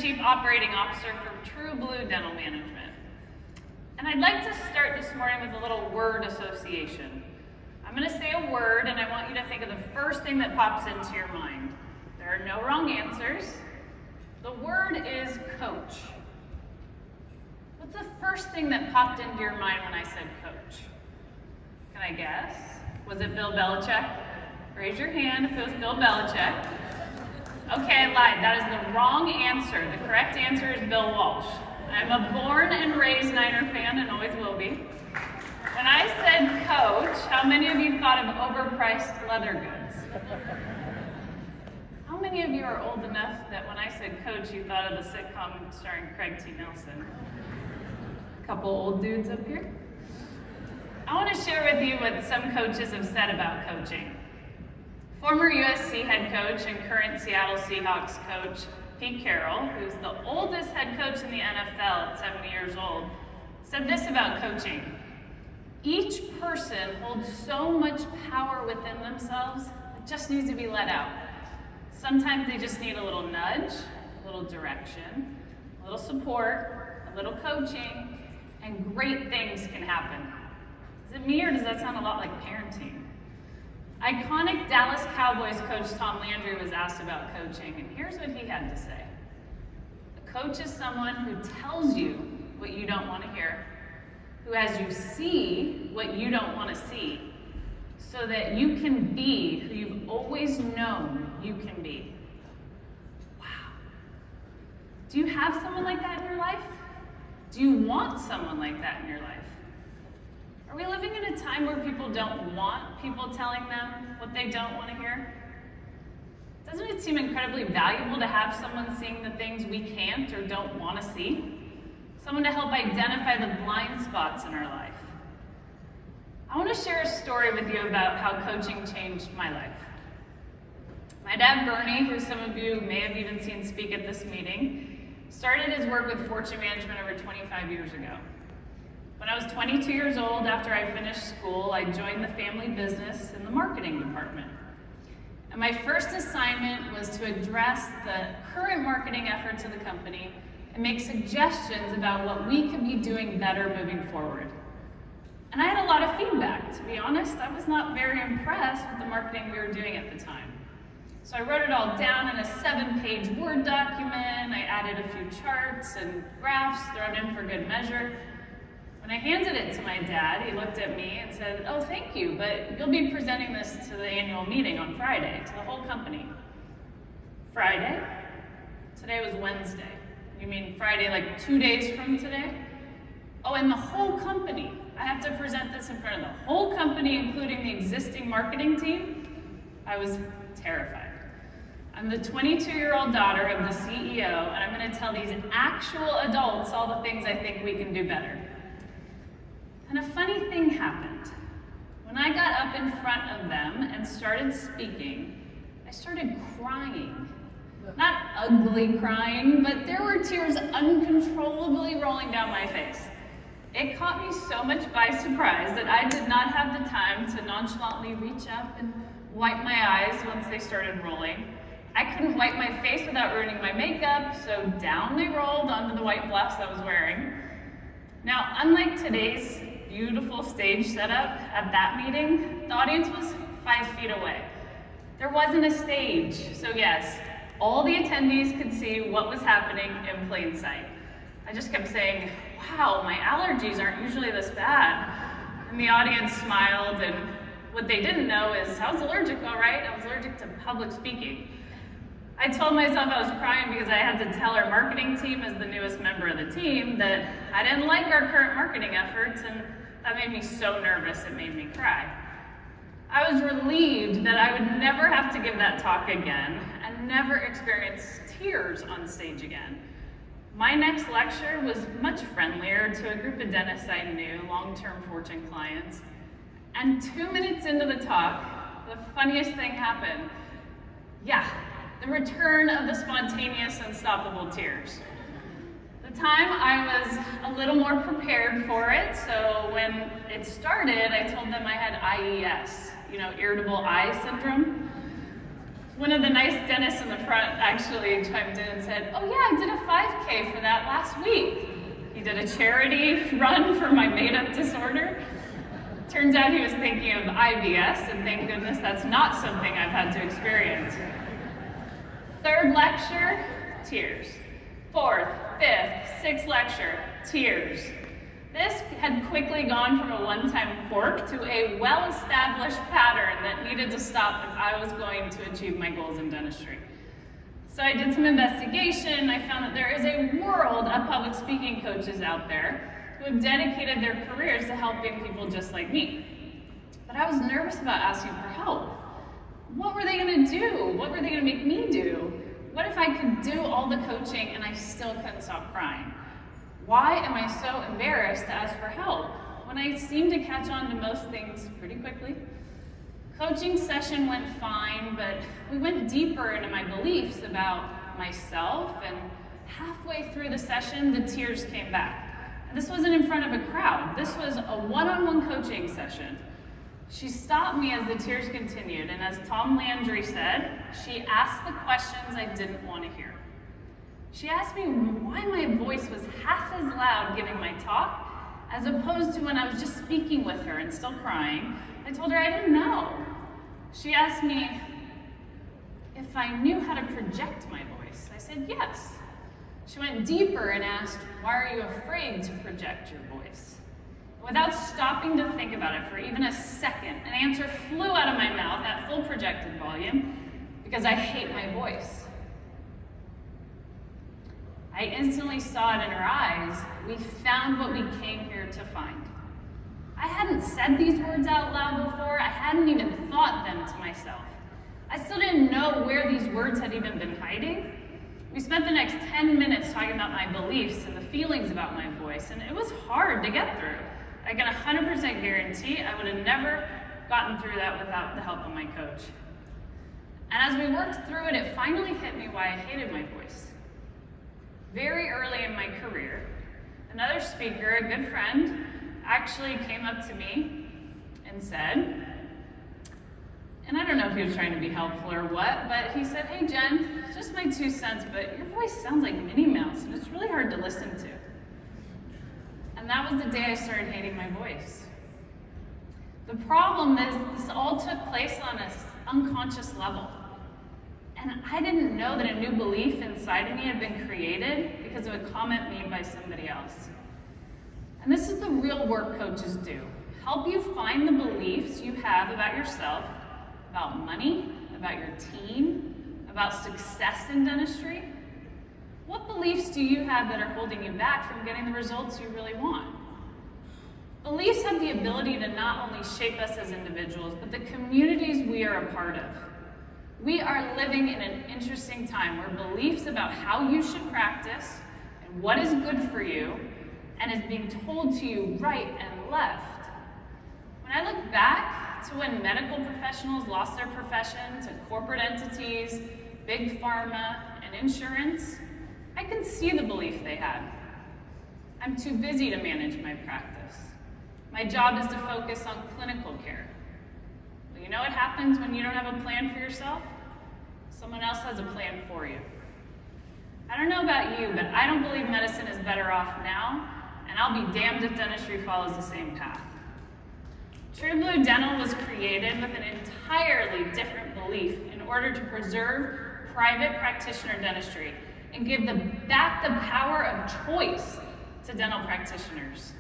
Chief Operating Officer for True Blue Dental Management. And I'd like to start this morning with a little word association. I'm going to say a word, and I want you to think of the first thing that pops into your mind. There are no wrong answers. The word is coach. What's the first thing that popped into your mind when I said coach? Can I guess? Was it Bill Belichick? Raise your hand if it was Bill Belichick. Okay, I lied. That is the wrong answer. The correct answer is Bill Walsh. I'm a born and raised Niner fan and always will be. When I said coach, how many of you thought of overpriced leather goods? How many of you are old enough that when I said coach, you thought of the sitcom starring Craig T. Nelson? A couple old dudes up here. I want to share with you what some coaches have said about coaching. Former USC head coach and current Seattle Seahawks coach, Pete Carroll, who's the oldest head coach in the NFL at 70 years old, said this about coaching. Each person holds so much power within themselves, it just needs to be let out. Sometimes they just need a little nudge, a little direction, a little support, a little coaching, and great things can happen. Is it me, or does that sound a lot like parenting? Iconic Dallas Cowboys coach Tom Landry was asked about coaching, and here's what he had to say. A coach is someone who tells you what you don't want to hear, who has you see what you don't want to see, so that you can be who you've always known you can be. Wow. Do you have someone like that in your life? Do you want someone like that in your life? Are we living in a time where people don't want people telling them what they don't want to hear? Doesn't it seem incredibly valuable to have someone seeing the things we can't or don't want to see? Someone to help identify the blind spots in our life. I want to share a story with you about how coaching changed my life. My dad, Bernie, who some of you may have even seen speak at this meeting, started his work with Fortune Management over 25 years ago. When I was 22 years old, after I finished school, I joined the family business in the marketing department. And my first assignment was to address the current marketing efforts of the company and make suggestions about what we could be doing better moving forward. And I had a lot of feedback. To be honest, I was not very impressed with the marketing we were doing at the time. So I wrote it all down in a 7-page Word document. I added a few charts and graphs thrown in for good measure. When I handed it to my dad, he looked at me and said, "Oh, thank you, but you'll be presenting this to the annual meeting on Friday, to the whole company." Friday? Today was Wednesday. You mean Friday, like 2 days from today? Oh, and the whole company. I have to present this in front of the whole company, including the existing marketing team? I was terrified. I'm the 22-year-old daughter of the CEO, and I'm going to tell these actual adults all the things I think we can do better. And a funny thing happened. When I got up in front of them and started speaking, I started crying. Not ugly crying, but there were tears uncontrollably rolling down my face. It caught me so much by surprise that I did not have the time to nonchalantly reach up and wipe my eyes once they started rolling. I couldn't wipe my face without ruining my makeup, so down they rolled onto the white blouse I was wearing. Now, unlike today's beautiful stage setup at that meeting, the audience was 5 feet away. There wasn't a stage, so yes, all the attendees could see what was happening in plain sight. I just kept saying, "Wow, my allergies aren't usually this bad." And the audience smiled, and what they didn't know is, I was allergic, all right? I was allergic to public speaking. I told myself I was crying because I had to tell our marketing team, as the newest member of the team, that I didn't like our current marketing efforts, and that made me so nervous it made me cry. I was relieved that I would never have to give that talk again and never experience tears on stage again. My next lecture was much friendlier to a group of dentists I knew, long-term Fortune clients. And 2 minutes into the talk, the funniest thing happened. Yeah, the return of the spontaneous, unstoppable tears. At the time, I was a little more prepared for it, so when it started, I told them I had IES, irritable eye syndrome. One of the nice dentists in the front actually chimed in and said, "Oh yeah, I did a 5K for that last week." He did a charity run for my made-up disorder. Turns out he was thinking of IBS, and thank goodness that's not something I've had to experience. Third lecture, tears. Fourth, fifth, sixth lecture, tears. This had quickly gone from a one-time quirk to a well-established pattern that needed to stop if I was going to achieve my goals in dentistry. So I did some investigation. I found that there is a world of public speaking coaches out there who have dedicated their careers to helping people just like me. But I was nervous about asking for help. What were they going to do? What were they going to make me do? What if I could do all the coaching and I still couldn't stop crying? Why am I so embarrassed to ask for help when I seem to catch on to most things pretty quickly? Coaching session went fine, but we went deeper into my beliefs about myself, and halfway through the session, the tears came back. And this wasn't in front of a crowd. This was a one-on-one coaching session. She stopped me as the tears continued, and as Tom Landry said, she asked the questions I didn't want to hear. She asked me why my voice was half as loud giving my talk as opposed to when I was just speaking with her and still crying. I told her I didn't know. She asked me if I knew how to project my voice. I said yes. She went deeper and asked, why are you afraid to project your voice? Without stopping to think about it for even a second, an answer flew out of my mouth at full projected volume, because I hate my voice. I instantly saw it in her eyes. We found what we came here to find. I hadn't said these words out loud before. I hadn't even thought them to myself. I still didn't know where these words had even been hiding. We spent the next 10 minutes talking about my beliefs and the feelings about my voice, and it was hard to get through. I can 100% guarantee I would have never gotten through that without the help of my coach. And as we worked through it, it finally hit me why I hated my voice. Very early in my career, another speaker, a good friend, actually came up to me and said, and I don't know if he was trying to be helpful or what, but he said, "Hey Jen, just my 2 cents, but your voice sounds like Minnie Mouse and it's really hard to listen to." And that was the day I started hating my voice. The problem is this all took place on an unconscious level. And I didn't know that a new belief inside of me had been created because of a comment made by somebody else. And this is the real work coaches do. Help you find the beliefs you have about yourself, about money, about your team, about success in dentistry. What beliefs do you have that are holding you back from getting the results you really want? Beliefs have the ability to not only shape us as individuals, but the communities we are a part of. We are living in an interesting time where beliefs about how you should practice and what is good for you and is being told to you right and left. When I look back to when medical professionals lost their profession to corporate entities, big pharma, and insurance, I can see the belief they had. I'm too busy to manage my practice. My job is to focus on clinical care. Well, you know what happens when you don't have a plan for yourself? Someone else has a plan for you. I don't know about you, but I don't believe medicine is better off now, and I'll be damned if dentistry follows the same path. True Blue Dental was created with an entirely different belief in order to preserve private practitioner dentistry and give back the power of choice to dental practitioners.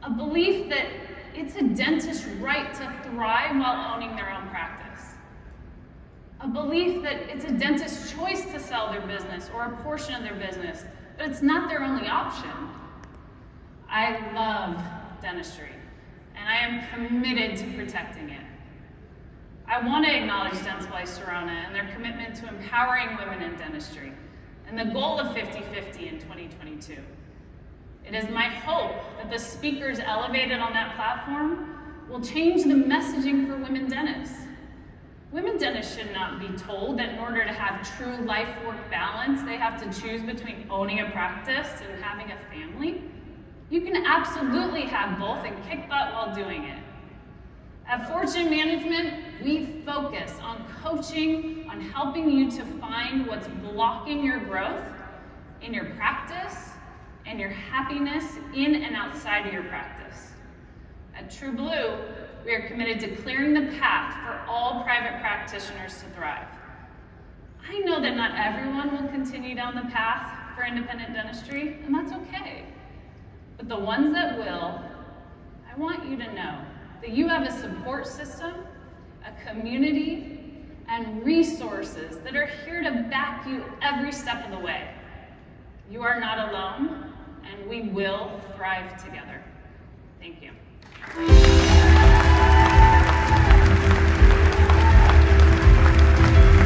A belief that it's a dentist's right to thrive while owning their own practice. A belief that it's a dentist's choice to sell their business or a portion of their business, but it's not their only option. I love dentistry, and I am committed to protecting it. I want to acknowledge Dentsply Sirona and their commitment to empowering women in dentistry and the goal of 50-50 in 2022. It is my hope that the speakers elevated on that platform will change the messaging for women dentists. Women dentists should not be told that in order to have true life-work balance, they have to choose between owning a practice and having a family. You can absolutely have both and kick butt while doing it. At Fortune Management, we focus on coaching, on helping you to find what's blocking your growth in your practice and your happiness in and outside of your practice. At True Blue, we are committed to clearing the path for all private practitioners to thrive. I know that not everyone will continue down the path for independent dentistry, and that's okay. But the ones that will, I want you to know that you have a support system, a community, and resources that are here to back you every step of the way. You are not alone, and we will thrive together. Thank you.